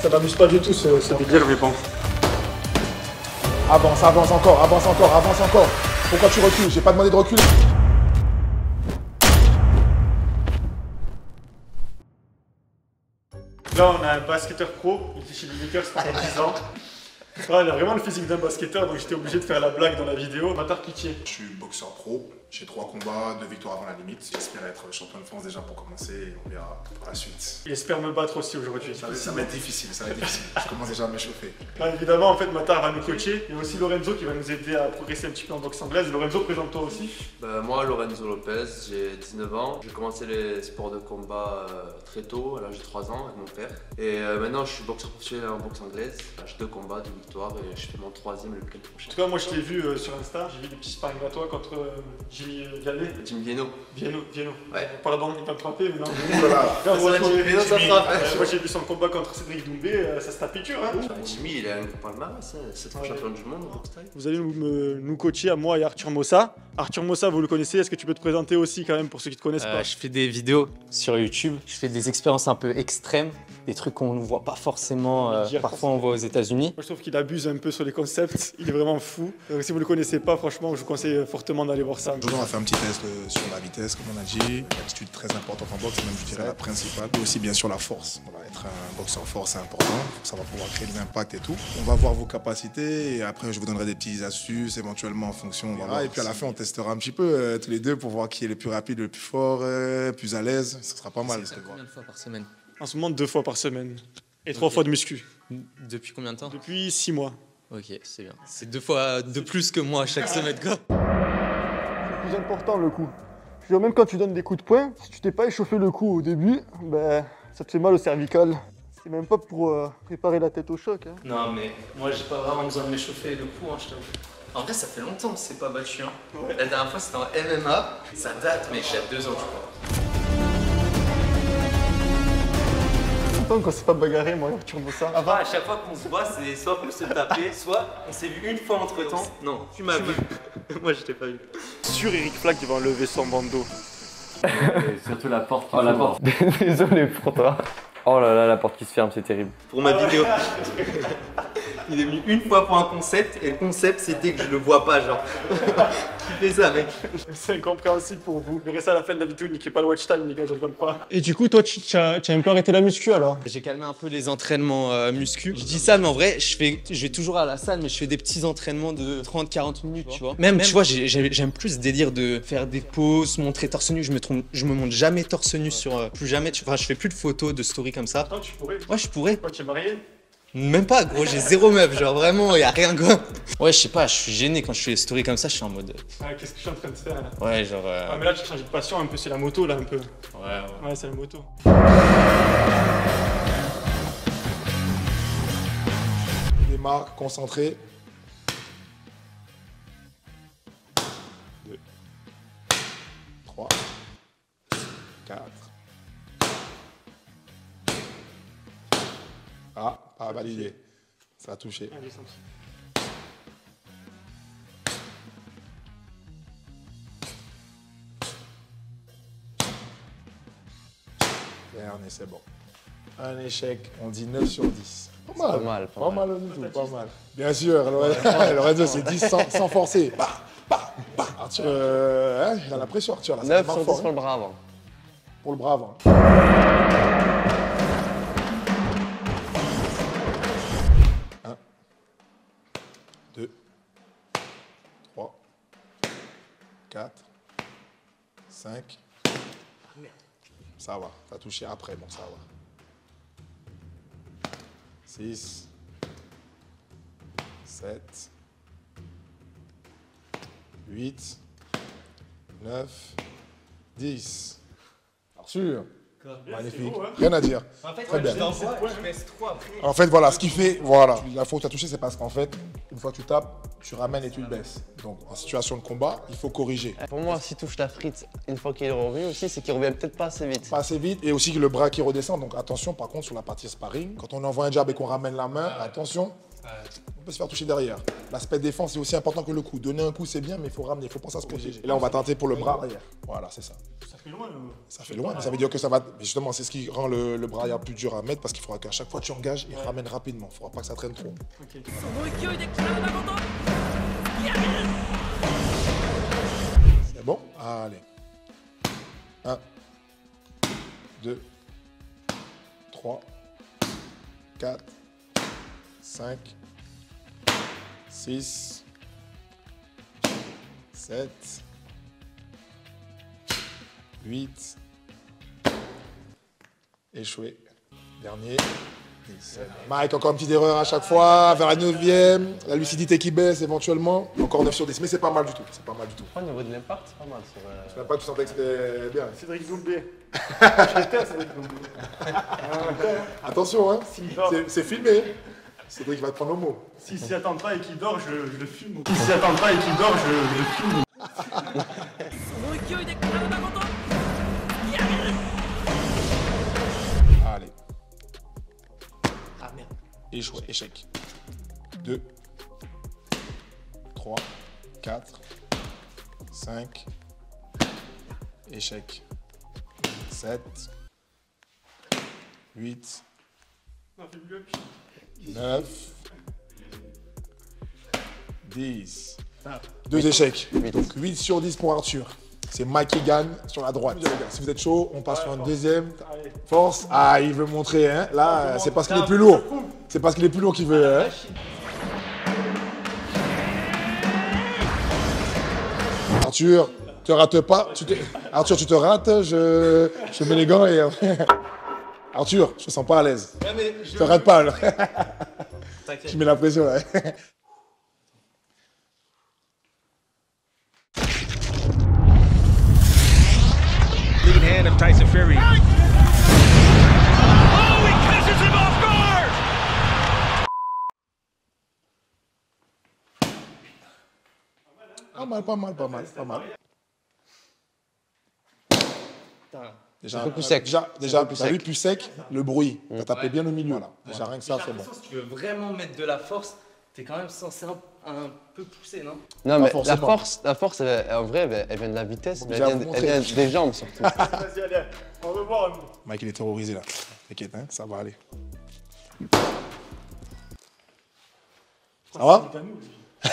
Ça m'amuse pas du tout ce Dire, je pense. Avance, avance encore, avance encore, avance encore. Pourquoi tu recules? J'ai pas demandé de reculer. Là, on a un basketteur pro, il était chez les Lakers pendant 10 ans. Ouais, il a vraiment le physique d'un basketteur, donc j'étais obligé de faire la blague dans la vidéo. Matar Pitié. Je suis boxeur pro, j'ai 3 combats, 2 victoires avant la limite. J'espère être champion de France déjà pour commencer et on verra par la suite. Il espère me battre aussi aujourd'hui. Ça va être difficile, ça va être difficile. Je commence déjà à m'échauffer. Là, évidemment, en fait, Matar va nous coacher. Il y a aussi Lorenzo qui va nous aider à progresser un petit peu en boxe anglaise. Lorenzo, présente-toi aussi. Moi, Lorenzo Lopez, j'ai 19 ans. J'ai commencé les sports de combat très tôt, à l'âge de 3 ans, avec mon père. Et maintenant, je suis boxeur professionnel en boxe anglaise. J'ai 2 combats, 2 victoires et je fais mon 3e le week-end prochain. En tout cas, moi, je t'ai vu sur Insta. J'ai vu des petits sparring à toi contre Jimmy Vianney. Jimmy Vienno. Vienno. Ouais. Pardon, il va me tromper, mais non. Moi, j'ai vu son combat contre Cédric Doumbé. Ça se tapait dur, hein. Jimmy, il a un palmarès, 7 fois champion du monde en boxe thaï. Vous allez nous coacher à moi et Arthur Mossa. Arthur Mossa, vous le connaissez. Est-ce que tu peux te présenter aussi quand même pour ceux qui ne te connaissent pas? Je fais des vidéos sur YouTube. Je fais des expériences un peu extrêmes, des trucs qu'on ne voit pas forcément. Parfois, on voit aux États-Unis. Moi, je trouve qu'il abuse un peu sur les concepts. Il est vraiment fou. Donc, si vous ne le connaissez pas, franchement, je vous conseille fortement d'aller voir ça. Aujourd'hui, on va faire un petit test sur la vitesse, comme on a dit. L'attitude très importante en boxe, même je dirais la principale. Et aussi, bien sûr, la force. Voilà, être un boxeur fort, c'est important. Ça va pouvoir créer de l'impact et tout. On va voir vos capacités et après, je vous donnerai des petites astuces, éventuellement en fonction. On va voir. Et puis à la fin, on testera un petit peu tous les deux pour voir qui est le plus rapide, le plus fort, plus à l'aise. Ce sera pas mal. Combien de fois par semaine? En ce moment, 2 fois par semaine. Et 3 fois de muscu. Depuis combien de temps? Depuis 6 mois. Ok, c'est bien. C'est 2 fois de plus que moi chaque semaine, quoi. C'est plus important le coup. Je veux dire, même quand tu donnes des coups de poing, si tu t'es pas échauffé le coup au début, ben, ça te fait mal au cervical. C'est même pas pour préparer la tête au choc. Hein. Non, mais moi, j'ai pas vraiment besoin de m'échauffer le coup, hein, je t'avoue. En vrai, ça fait longtemps que c'est pas battu. Hein. Ouais. La dernière fois, c'était en MMA. Ça date, mais j'ai 2 ans, je crois. Quand c'est pas bagarré, moi, tu remets ça. Avant, à chaque fois qu'on se voit, c'est soit pour se taper, soit on s'est vu une fois entre temps. Non, tu m'as vu. Moi, je t'ai pas vu. Sur Eric Flack, il va enlever son bandeau. Et surtout la porte. Oh, la porte. Désolé pour toi. Oh là là, la porte qui se ferme, c'est terrible. Pour ma vidéo. Il est venu une fois pour un concept, et le concept, c'était que je le vois pas, genre. Qui fait ça, mec? C'est incompréhensible pour vous. Verrez ça à la fin de la vidéo, niquez pas le watch time, les gars, je rigole pas. Et du coup, toi, tu as un peu arrêté la muscu alors? J'ai calmé un peu les entraînements muscu. Je dis ça, mais en vrai, je vais toujours à la salle, mais je fais des petits entraînements de 30-40 minutes, tu vois. Même, tu vois, j'aime plus ce délire de faire des pauses, montrer torse nu. Je me montre jamais torse nu sur. Plus jamais. Enfin, je fais plus de photos, de stories comme ça. Attends, tu pourrais. Ouais, je pourrais. Toi, tu es marié? Même pas, gros, j'ai 0 meuf, genre vraiment, y a rien, quoi. Ouais, je sais pas, je suis gêné quand je fais des stories comme ça, je suis en mode. Qu'est-ce que je suis en train de faire là? Ouais, genre. Ah, mais là, tu changes de passion un peu, c'est la moto là, un peu. Ouais. Ouais, c'est la moto. On démarre, concentré. 2, 3, 4. Ah, pas validé. Ça a touché. Allez, senti. Dernier, c'est bon. Un échec, on dit 9 sur 10. Pas mal. Pas mal. Pas mal du tout, pas mal. Bien sûr, Lorenzo, c'est 10 sans forcer. Arthur, il a la pression, Arthur. Là, 9 sur 10 pour le brave. Pour le brave. Hein. 1, 2, 3, 4, 5. Ça va, t'as touché après, bon, ça va. 6, 7, 8, 9, 10. Arthur, magnifique. beau, hein. Rien à dire. En fait, Très bien. je baisse 3 après. En fait, voilà, ce qui fait, voilà, la faute que tu as touché, c'est parce qu'en fait, une fois que tu tapes, tu ramènes et tu le baisses. Donc, en situation de combat, il faut corriger. Pour moi, s'il touche la frite une fois qu'il est revenu aussi, c'est qu'il revient peut-être pas assez vite. Pas assez vite et aussi le bras qui redescend. Donc, attention, par contre, sur la partie sparring, quand on envoie un jab et qu'on ramène la main, attention, On peut se faire toucher derrière. L'aspect défense est aussi important que le coup. Donner un coup, c'est bien, mais il faut ramener, il faut penser à se protéger. Et là, on va tenter pour le bras arrière. Voilà, c'est ça. Ça fait loin. Ça fait loin, ça veut dire que ça va. Mais justement, c'est ce qui rend le bras arrière plus dur à mettre parce qu'il faudra qu'à chaque fois que tu engages, il ramène rapidement. Il ne faudra pas que ça traîne trop. Ok. C'est bon? Allez. 1, 2, 3, 4, 5, 6, 7, 8. Échoué. Dernier. 17. Mike, encore une petite erreur à chaque fois. Vers la 9e. La lucidité qui baisse éventuellement. Encore 9 sur 10. Mais c'est pas mal du tout. C'est pas mal du tout. Au niveau de l'impact, c'est pas mal. Je n'ai pas que tu sentais que c'était bien. Cédric Doumbé. Attention, hein. S'il dort, C'est filmé. Cédric va te prendre au mot. s'il s'y attend pas et qu'il dort, je le fume. S'il s'y attend pas et qu'il dort, je le fume. Allez. Ah merde. Échoué. Échec. 2, 3, 4, 5. Échec. 7, 8, 9, 10. 2 échecs. Donc 8 sur 10 pour Arthur. C'est Mike qui gagne sur la droite. Si vous êtes chaud, on passe sur un deuxième. Force. Ah, il veut montrer. Hein. Là, c'est parce qu'il est plus lourd. C'est parce qu'il est plus lourd qu'il veut. Hein. Arthur, te rate pas. Arthur, tu te rates. Je mets les gants et... Arthur, je te sens pas à l'aise. Je te rate pas. Là. Tu mets la pression là. Lead hand of Tyson Fury. Oh, he catches him off guard! Pas mal, pas mal, pas mal, pas mal. Déjà, Un peu plus sec. Déjà, t'as vu plus sec, le bruit. T'as tapé bien au milieu. Là. Déjà, rien que ça, c'est bon. Si tu veux vraiment mettre de la force, t'es quand même censé un peu pousser, non? Non, mais forcément. la force en vrai, elle vient de la vitesse, mais Déjà, elle vous vient montrez. des jambes surtout. Vas-y, allez, on va voir. Mike, il est terrorisé là. T'inquiète, hein, ça va aller. Ça va?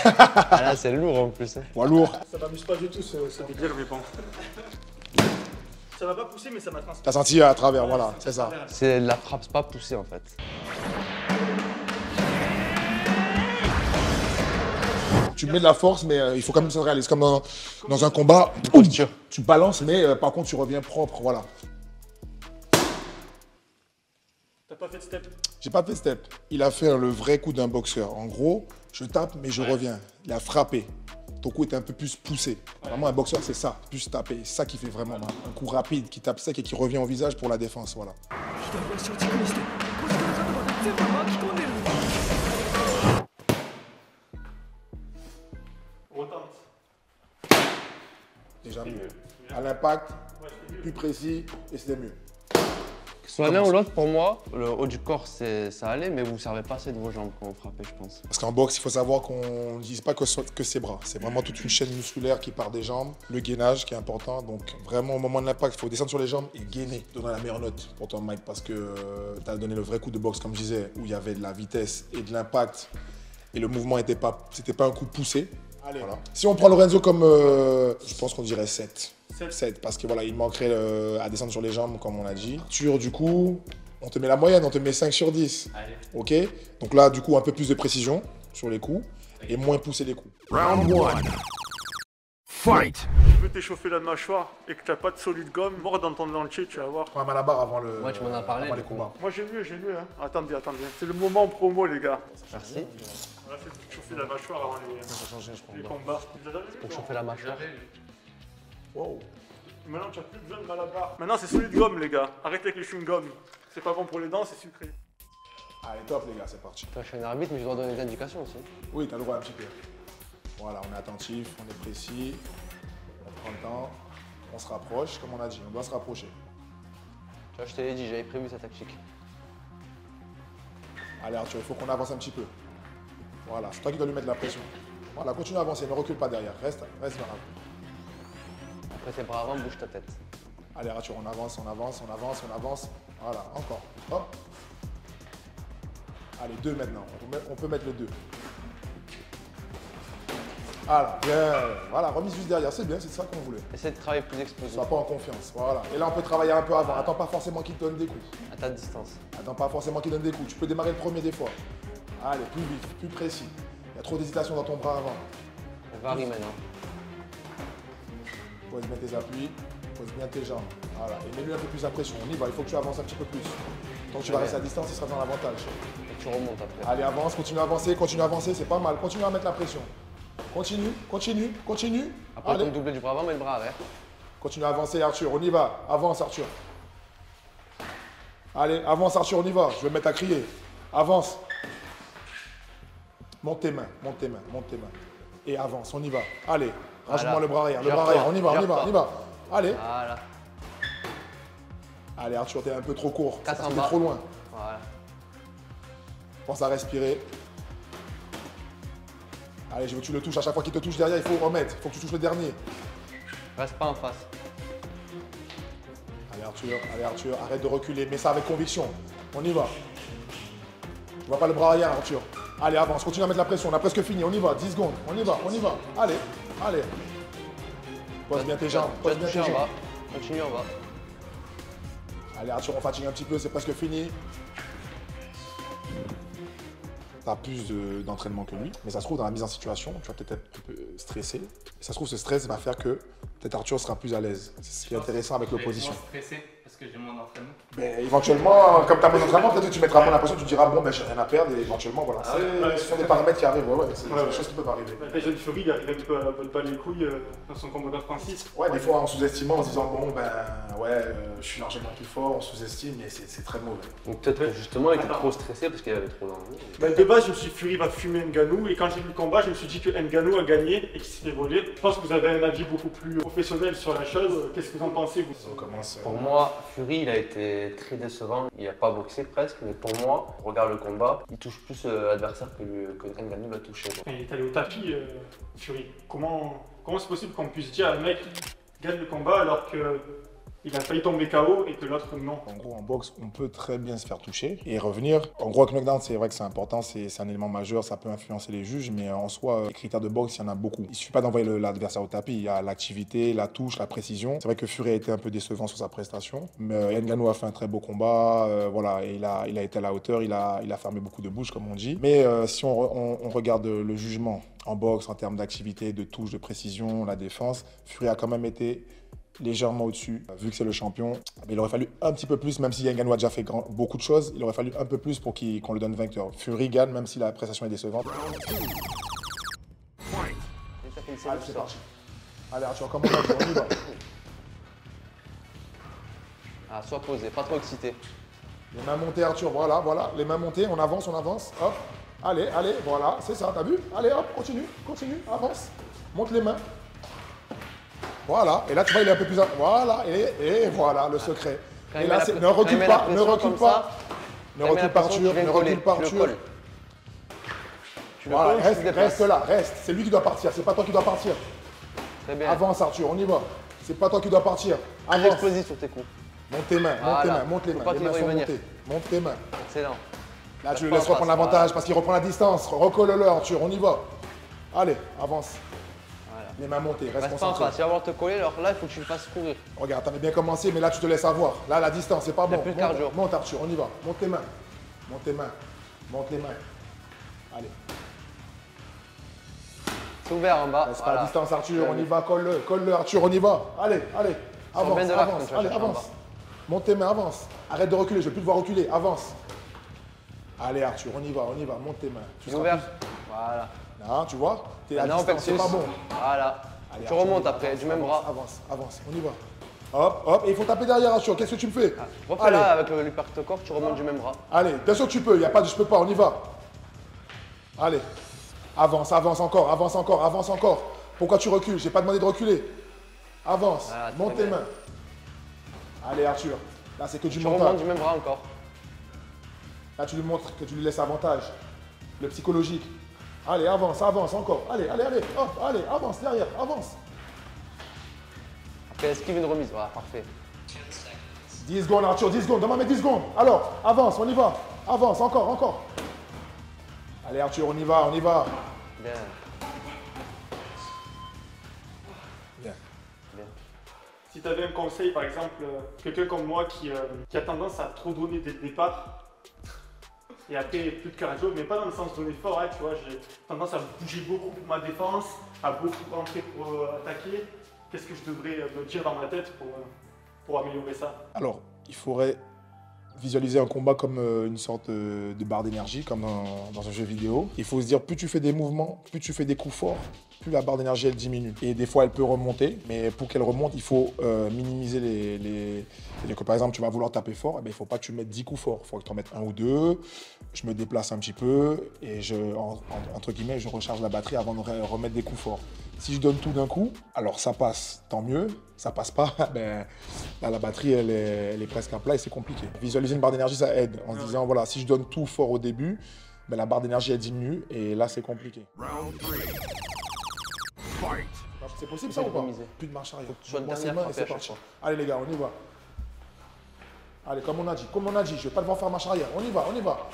Ah là, c'est lourd en plus. Hein. Poids lourd. Ça m'amuse pas du tout ce délire, mais bon. Ça m'a pas poussé, mais ça m'a transpiré. T'as senti à travers, voilà, c'est ça. C'est de la frappe pas poussée en fait. Tu mets de la force, mais il faut quand même que ça réalise. Comme dans un combat, tu balances, mais par contre, tu reviens propre, voilà. T'as pas fait de step. J'ai pas fait step. Il a fait le vrai coup d'un boxeur. En gros, je tape, mais je reviens. Il a frappé. Ton coup était un peu plus poussé. Vraiment, un boxeur, c'est ça, plus taper. C'est ça qui fait vraiment mal. Un coup rapide qui tape sec et qui revient au visage pour la défense, voilà. Retente. Déjà mieux. À l'impact, plus précis, et c'était mieux. Que ce soit l'un ou l'autre, pour moi, le haut du corps, ça allait, mais vous ne servez pas assez de vos jambes quand vous frappez, je pense. Parce qu'en boxe, il faut savoir qu'on ne dise pas que ses bras. C'est vraiment toute une chaîne musculaire qui part des jambes, le gainage qui est important. Donc vraiment, au moment de l'impact, il faut descendre sur les jambes et gainer. Donner la meilleure note pour toi, Mike, parce que tu as donné le vrai coup de boxe, comme je disais, où il y avait de la vitesse et de l'impact. Et le mouvement n'était pas, c'était pas un coup poussé. Allez. Voilà. Si on prend Lorenzo comme, je pense qu'on dirait 7. 7. 7, parce que voilà, il manquerait à descendre sur les jambes, comme on l'a dit. Arthur, du coup, on te met la moyenne, on te met 5 sur 10. Allez. Ok? Donc là, du coup, un peu plus de précision sur les coups et moins pousser les coups. Round one. Fight. Tu veux t'échauffer la mâchoire et que t'as pas de solide gomme, mort dans ton dentier, tu vas voir. Prends un malabar avant le. Ouais, tu m'en as parlé, avant les du coup. combats. Moi j'ai mieux, hein. Attendez. C'est le moment promo, les gars. Merci. On a fait chauffer la mâchoire avant les combats. Vous avez vu, Pour non? chauffer la mâchoire. Wow. Maintenant, tu n'as plus besoin de malabar. Maintenant, c'est solide gomme, les gars. Arrêtez avec les chewing-gums. C'est pas bon pour les dents, c'est sucré. Allez, top, les gars, c'est parti. Toi, je suis un arbitre, mais je dois donner des indications aussi. Oui, t'as le droit un petit peu. Voilà, on est attentif, on est précis. On prend le temps. On se rapproche, comme on a dit, on doit se rapprocher. Tu vois, je te l'ai dit, j'avais prévu sa tactique. Allez, Arthur, il faut qu'on avance un petit peu. Voilà, c'est toi qui dois lui mettre la pression. Voilà, continue à avancer, ne recule pas derrière. Reste vers avant. Après tes bras avant, bouge ta tête. Allez, Arthur, on avance, on avance, on avance, on avance. Voilà, encore. Hop. Allez, 2 maintenant. On peut mettre le 2. Voilà, bien. Voilà, remise juste derrière, c'est bien, c'est ça qu'on voulait. Essaye de travailler plus explosif. Sois pas en confiance, voilà. Et là, on peut travailler un peu avant. Attends pas forcément qu'il te donne des coups. À ta distance. Attends pas forcément qu'il donne des coups. Tu peux démarrer le premier des fois. Allez, plus vite, plus précis. Il y a trop d'hésitation dans ton bras avant. On varie maintenant. Pose bien tes appuis, pose bien tes jambes. Voilà, et mets-lui un peu plus d'impression. On y va, il faut que tu avances un petit peu plus. Tant que tu vas rester à distance, il sera dans l'avantage. Et tu remontes après. Allez, avance, continue à avancer, c'est pas mal. Continue à mettre la pression. Continue, continue, continue. Après, Allez. ton doublé du bras avant, mets le bras arrière. Continue à avancer, Arthur, on y va. Avance, Arthur. Allez, avance, Arthur, on y va. Je vais me mettre à crier. Avance. Monte tes mains, monte tes mains, monte tes mains. Et avance, on y va. Allez, range-moi le bras arrière, on y va, on y va, on y va. Allez. Voilà. Allez, Arthur, t'es un peu trop court. Casse Parce en que t'es bas. trop loin. Voilà. Pense à respirer. Allez, je veux que tu le touches. À chaque fois qu'il te touche derrière, il faut remettre. Il faut que tu touches le dernier. Reste pas en face. Allez Arthur, arrête de reculer. Mets ça avec conviction. On y va. Tu vois pas le bras arrière, Arthur. Allez, avance, continue à mettre la pression. On a presque fini. On y va, 10 secondes. On y va, on y va. Allez, allez. Pose bien tes jambes. Tu vas Pose bien toucher tes en jambes. bas. Continue en bas. Allez, Arthur, on fatigue un petit peu. C'est presque fini. Tu as plus d'entraînement que lui, mais ça se trouve dans la mise en situation, tu vas peut-être être un peu stressé. Et ça se trouve, ce stress va faire que peut-être Arthur sera plus à l'aise. C'est ce qui est intéressant avec l'opposition. Je suis stressé parce que j'ai moins d'entraînement. Ben, éventuellement, comme tu as moins d'entraînement, peut-être que tu mettras moins l'impression, tu diras bon, ben, j'ai rien à perdre, et éventuellement, voilà. Ce sont des paramètres qui arrivent, c'est des choses qui peuvent arriver. Jason Fury, il arrive un peu à voler pas les couilles dans son combat de Francis. Ouais, des fois en sous-estimant, en se disant bon, ben ouais, je suis largement plus fort, on sous-estime, mais c'est très mauvais. Donc peut-être que justement, il était trop stressé parce qu'il avait trop d'enjeux. Ben, de base, je me suis dit Fury va fumer Ngannou, et quand j'ai vu le combat, je me suis dit que Ngannou a gagné et qu'il s'est fait voler. Je pense que vous avez un avis beaucoup plus professionnel sur la chose. Qu'est-ce que vous en pensez, vous? On commence. Pour moi, Fury, il a été très décevant. Il n'a pas boxé presque, mais pour moi, regarde le combat, il touche plus l'adversaire que Ngannou l'a touché. Il est allé au tapis, Fury. Comment c'est possible qu'on puisse dire un mec gagne le combat alors qu'il a failli tomber KO et que l'autre non? En gros, en boxe, on peut très bien se faire toucher et revenir. En gros, avec knockdown, c'est vrai que c'est important, c'est un élément majeur, ça peut influencer les juges, mais en soi, les critères de boxe, il y en a beaucoup. Il suffit pas d'envoyer l'adversaire au tapis, il y a l'activité, la touche, la précision. C'est vrai que Fury a été un peu décevant sur sa prestation, mais Ngannou a fait un très beau combat, voilà, et il a été à la hauteur, il a fermé beaucoup de bouches, comme on dit. Mais si on regarde le jugement en boxe, en termes d'activité, de touche, de précision, la défense, Fury a quand même été légèrement au-dessus, vu que c'est le champion. Mais il aurait fallu un petit peu plus, même si Ngannou a déjà fait beaucoup de choses, il aurait fallu un peu plus pour qu'on le donne vainqueur. Fury gagne, même si la prestation est décevante. Allez, c'est parti. Allez, Arthur, comme on a dit, on y va. Ah, sois posé, pas trop excité. Les mains montées, Arthur, voilà, les mains montées, on avance, hop. Allez, voilà, c'est ça, t'as vu? Allez, hop, continue, avance. Monte les mains. Voilà, et là tu vois il est un peu plus... Voilà, et voilà le secret. Et là, ne recule pas, ne recule pas. Ne recule pas Arthur, ne recule pas Arthur. Voilà, reste là, reste. C'est lui qui doit partir, c'est pas toi qui dois partir. Très bien. Avance Arthur, on y va. C'est pas toi qui dois partir. Très Avance. explosif sur tes coups. Monte tes mains, monte les mains. Les mains sont montées. Monte tes mains. Excellent. Là tu le laisses reprendre l'avantage parce qu'il reprend la distance. Recolle-le Arthur, on y va. Allez, avance. Les mains montées, reste Reste pas en concentré. face, tu vas voir te coller, alors là il faut que tu le fasses courir. Regarde, t'avais bien commencé, mais là tu te laisses avoir. Là, la distance, c'est pas bon. plus de cardio. Monte Arthur, on y va. Monte tes mains. Monte tes mains. Monte les mains. Allez. C'est ouvert en bas. Reste pas à la distance Arthur, on y va. Colle-le Arthur, on y va. Allez. Avance, bien de l'arc, avance. quand tu vas Allez, chercher en avance. Monte tes mains, avance. Arrête de reculer, je veux plus te voir reculer. Avance. Allez Arthur, on y va. Monte tes mains. C'est ouvert. Voilà. Non, tu vois, t'es à Maintenant, distance, c'est pas bon. Voilà. Allez, Tu Arthur, remontes on y va. après, du même bras. Avance, on y va. Hop, et il faut taper derrière Arthur, qu'est-ce que tu me fais? Refais là avec l'hypertocor, tu remontes du même bras. Allez, bien sûr que tu peux, il n'y a pas de je peux pas, on y va. Allez, avance encore. Pourquoi tu recules? J'ai pas demandé de reculer. Avance, Voilà, monte très tes bien. mains. Allez Arthur, là c'est que du Tu mental. remontes du même bras encore. Là tu lui montres que tu lui laisses avantage. Le psychologique. Allez, avance, avance encore. Allez, allez, allez. Hop, allez, avance derrière, avance. Après, esquive une remise. Voilà, parfait. 10 secondes, Arthur, 10 secondes. Demande 10 secondes. Alors, avance, on y va. Avance, encore, encore. Allez, Arthur, on y va, on y va. Bien. Bien. Bien. Si tu avais un conseil, par exemple, quelqu'un comme moi qui a tendance à trop donner dès le départ, et après plus de cardio, mais pas dans le sens donner fort, hein, tu vois, j'ai tendance à bouger beaucoup pour ma défense, à beaucoup rentrer pour attaquer. Qu'est-ce que je devrais me dire dans ma tête pour améliorer ça? Alors, il faudrait visualiser un combat comme une sorte de barre d'énergie, comme dans un jeu vidéo. Il faut se dire, plus tu fais des mouvements, plus tu fais des coups forts, plus la barre d'énergie elle diminue. Et des fois elle peut remonter, mais pour qu'elle remonte, il faut minimiser les... C'est-à-dire que par exemple, tu vas vouloir taper fort, eh bien, il ne faut pas que tu mettes 10 coups forts, il faut que tu en mettes 1 ou 2. Je me déplace un petit peu et entre guillemets, je recharge la batterie avant de remettre des coups forts. Si je donne tout d'un coup, alors ça passe, tant mieux. Ça passe pas, ben, là, la batterie elle est presque à plat et c'est compliqué. Visualiser une barre d'énergie, ça aide en se disant, voilà, si je donne tout fort au début, ben, la barre d'énergie elle diminue et là c'est compliqué. C'est possible ça ou pas? Plus de marche arrière. Moi, c'est main et c'est parti. Allez les gars, on y va. Allez, comme on a dit, je vais pas devoir faire marche arrière. On y va, on y va.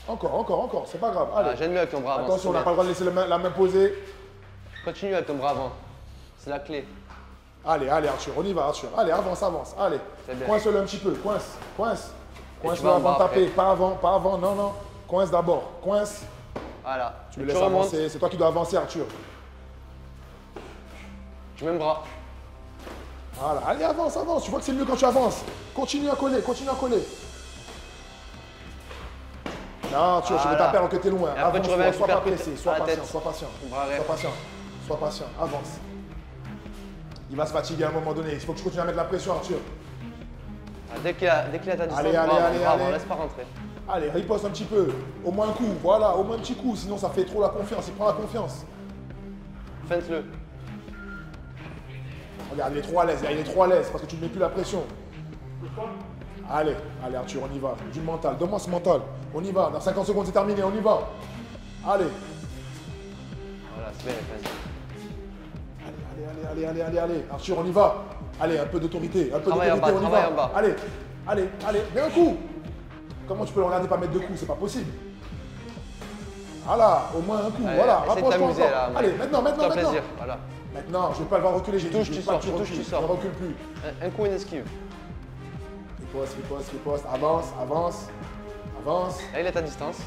Encore, c'est pas grave. Allez. J'aime mieux avec ton bras avant. Attention, on n'a pas le droit de laisser la main posée. Continue avec ton bras avant. C'est la clé. Allez, allez Arthur, on y va Arthur. Allez, avance. Allez, coince-le un petit peu, coince. Coince-le avant de taper, pas avant, non. Coince d'abord, coince. Voilà. Tu me laisses avancer, c'est toi qui dois avancer Arthur. Tu mets le bras. Voilà, allez, avance. Tu vois que c'est mieux quand tu avances. Continue à coller. Non, Arthur, je vais taper alors que t'es loin. Après, tu reviens sois pas super pressé, sois patient. Avance. Il va se fatiguer à un moment donné. Il faut que tu continues à mettre la pression, Arthur. Dès qu'il a ta distance, allez. laisse pas rentrer. Allez, riposte un petit peu. Au moins un coup, voilà, au moins un petit coup. Sinon, ça fait trop la confiance. Il prend la confiance. Feinte-le. Regarde, il est trop à l'aise parce que tu ne mets plus la pression. Allez, Arthur, on y va. Du mental, donne-moi ce mental. On y va. Dans 50 secondes, c'est terminé. On y va. Allez. Voilà, c'est bien, Allez. Arthur, on y va. Allez, un peu d'autorité. On y va. Allez. Mets un coup. Comment tu peux le regarder pas mettre 2 coups? C'est pas possible. Voilà, au moins un coup. Allez, voilà, rapproche-toi encore. Allez, maintenant. Plaisir, voilà. Maintenant, je ne vais pas le voir reculer. Tu touches, tu sors. Ne recule plus. Un coup, une esquive. Riposte. Avance. Là, il est à distance.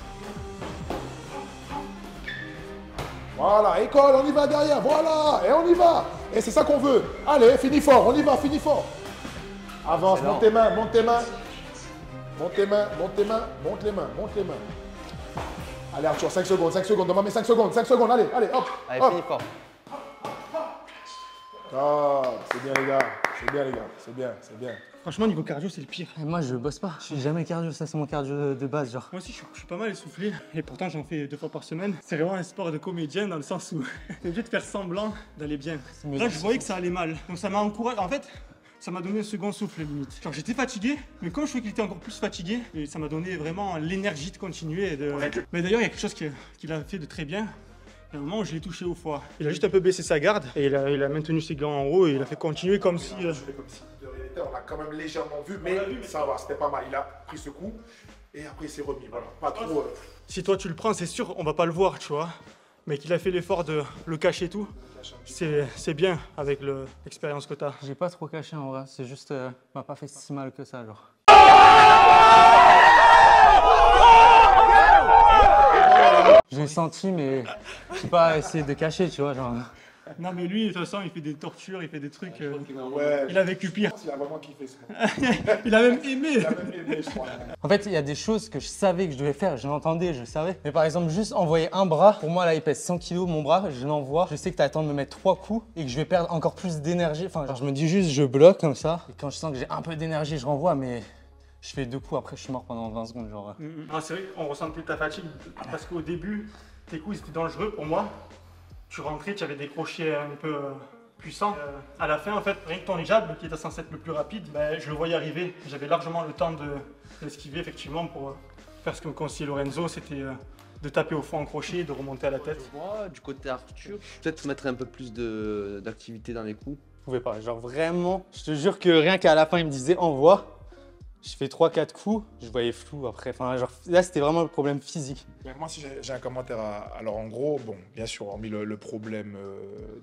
Voilà, école, on y va derrière, voilà, et on y va. Et c'est ça qu'on veut. Allez, finis fort, on y va, finis fort. Avance, monte tes mains. Allez Arthur, 5 secondes, demande mes 5 secondes, allez, hop. Allez, finis fort. Oh, c'est bien les gars, c'est bien. Franchement, niveau cardio, c'est le pire. Moi, je bosse pas. Je suis jamais cardio. Ça, c'est mon cardio de base, genre. Moi aussi, je suis pas mal essoufflé. Et pourtant, j'en fais 2 fois par semaine. C'est vraiment un sport de comédien dans le sens où t'es obligé de faire semblant d'aller bien. Là, je voyais que ça allait mal. Donc, ça m'a encouragé. En fait, ça m'a donné un second souffle, limite. Genre, j'étais fatigué, mais comme je trouvais qu'il était encore plus fatigué, et ça m'a donné vraiment l'énergie de continuer. Mais d'ailleurs, il y a quelque chose qu'il a fait de très bien. À un moment où je l'ai touché au foie. Il a juste un peu baissé sa garde et il a maintenu ses gants en haut et il a fait continuer comme si... On l'a quand même légèrement vu, mais ça va, c'était pas mal. Il a pris ce coup et après il s'est remis. Voilà, pas trop. Si toi tu le prends, c'est sûr, on va pas le voir, tu vois. Mais qu'il a fait l'effort de le cacher et tout, c'est bien avec l'expérience que t'as. J'ai pas trop caché en vrai, c'est juste, m'a pas fait si mal que ça, genre. J'ai senti, mais j'ai pas essayé de cacher, tu vois, genre. Non mais lui, de toute façon, il fait des tortures, il fait des trucs. Ouais, il a vécu pire. Il a vraiment kiffé ça. Il a même aimé. Je crois. En fait, il y a des choses que je savais que je devais faire, je l'entendais, je le savais. Mais par exemple, juste envoyer un bras, pour moi là, il pèse 100 kg, mon bras, je l'envoie. Je sais que t'as le temps de me mettre 3 coups et que je vais perdre encore plus d'énergie. Enfin, genre, je me dis juste, je bloque comme ça. Et quand je sens que j'ai un peu d'énergie, je renvoie, mais je fais 2 coups, après je suis mort pendant 20 secondes, genre. Ah, c'est vrai qu'on ressent plus ta fatigue parce qu'au début, tes coups étaient dangereux pour moi. Tu rentrais, tu avais des crochets un peu puissants. À la fin, en fait, rien que ton jab, qui était censé être le plus rapide, ben, je le voyais arriver. J'avais largement le temps de l'esquiver, effectivement, pour faire ce que me conseillait Lorenzo, c'était de taper au fond en crochet et de remonter à la tête. Moi, du côté Arthur, peut-être mettre un peu plus d'activité dans les coups. Je pouvais pas, genre vraiment, je te jure que rien qu'à la fin il me disait envoie. Je fais 3-4 coups, je voyais flou après. Enfin, genre, là, c'était vraiment le problème physique. Moi, si j'ai un commentaire alors en gros, bon, bien sûr, hormis le problème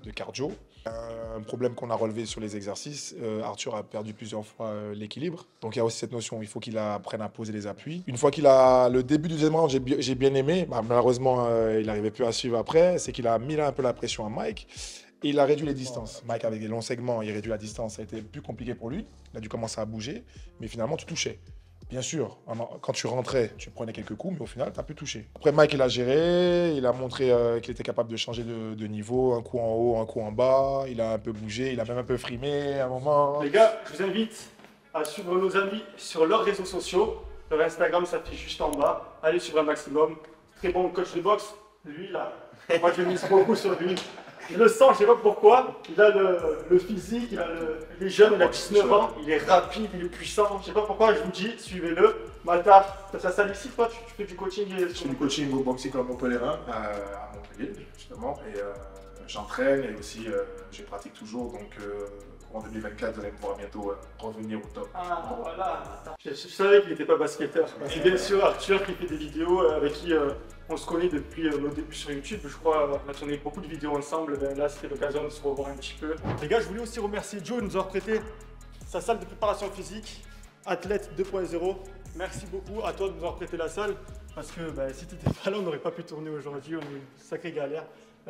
de cardio, un problème qu'on a relevé sur les exercices, Arthur a perdu plusieurs fois l'équilibre. Donc il y a aussi cette notion, il faut qu'il apprenne à poser les appuis. Une fois qu'il a le début du deuxième round, j'ai bien aimé, malheureusement, il n'arrivait plus à suivre après, c'est qu'il a mis là un peu la pression à Mike. Et il a réduit les distances. Mike, avec des longs segments, il réduit la distance. Ça a été plus compliqué pour lui. Il a dû commencer à bouger. Mais finalement, tu touchais. Bien sûr, quand tu rentrais, tu prenais quelques coups, mais au final, tu as pu toucher. Après, Mike, il a géré. Il a montré qu'il était capable de changer de niveau. Un coup en haut, un coup en bas. Il a un peu bougé. Il a même un peu frimé à un moment. Les gars, je vous invite à suivre nos amis sur leurs réseaux sociaux. Leur Instagram s'affiche juste en bas. Allez suivre un maximum. Très bon coach de boxe. Lui, là, moi, je mise beaucoup sur lui. Je le sens, je sais pas pourquoi. Il a le physique, il est jeune, il a 19 ans, il est rapide, il est puissant. Je sais pas pourquoi, je vous dis, suivez-le. Mata, t'as sa salle ici, toi, tu fais du coaching Je fais du coaching au Boxing Club Montpellier-Rhin, à Montpellier, justement. Et j'entraîne et aussi je pratique toujours. Donc en 2024, vous allez me voir bientôt revenir au top. Ah, voilà. Je savais qu'il n'était pas basketteur. C'est bien sûr Arthur qui fait des vidéos avec qui on se connaît depuis nos débuts sur YouTube. Je crois on a tourné beaucoup de vidéos ensemble. Ben là, c'était l'occasion de se revoir un petit peu. Les gars, je voulais aussi remercier Joe de nous avoir prêté sa salle de préparation physique, Athlète 2.0. Merci beaucoup à toi de nous avoir prêté la salle. Parce que ben, si tu n'étais pas là, on n'aurait pas pu tourner aujourd'hui. On a eu une sacrée galère.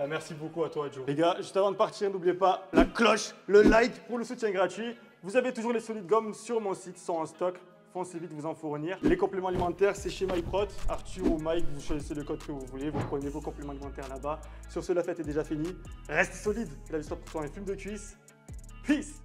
Merci beaucoup à toi, Joe. Les gars, juste avant de partir, n'oubliez pas la cloche, le like pour le soutien gratuit. Vous avez toujours les solides gommes sur mon site, sont en stock. Foncez vite vous en fournir. Les compléments alimentaires, c'est chez MyProt. Arthur ou Mike, vous choisissez le code que vous voulez. Vous prenez vos compléments alimentaires là-bas. Sur ce, la fête est déjà finie. Reste solide. La vie pour toi un film de cuisse. Peace.